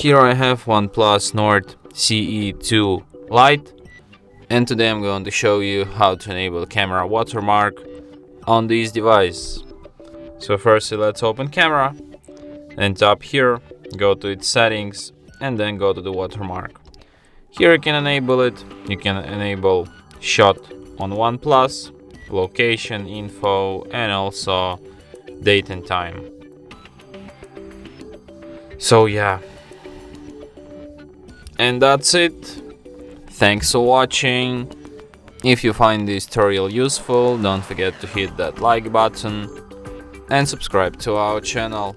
Here I have OnePlus Nord CE 2 Lite, and today I'm going to show you how to enable camera watermark on this device. So firstly, let's open camera, and tap here, go to its settings, and then go to the watermark. Here you can enable it. You can enable shot on OnePlus, location info, and also date and time. So yeah, and that's it. Thanks for watching. If you find this tutorial useful, don't forget to hit that like button and subscribe to our channel.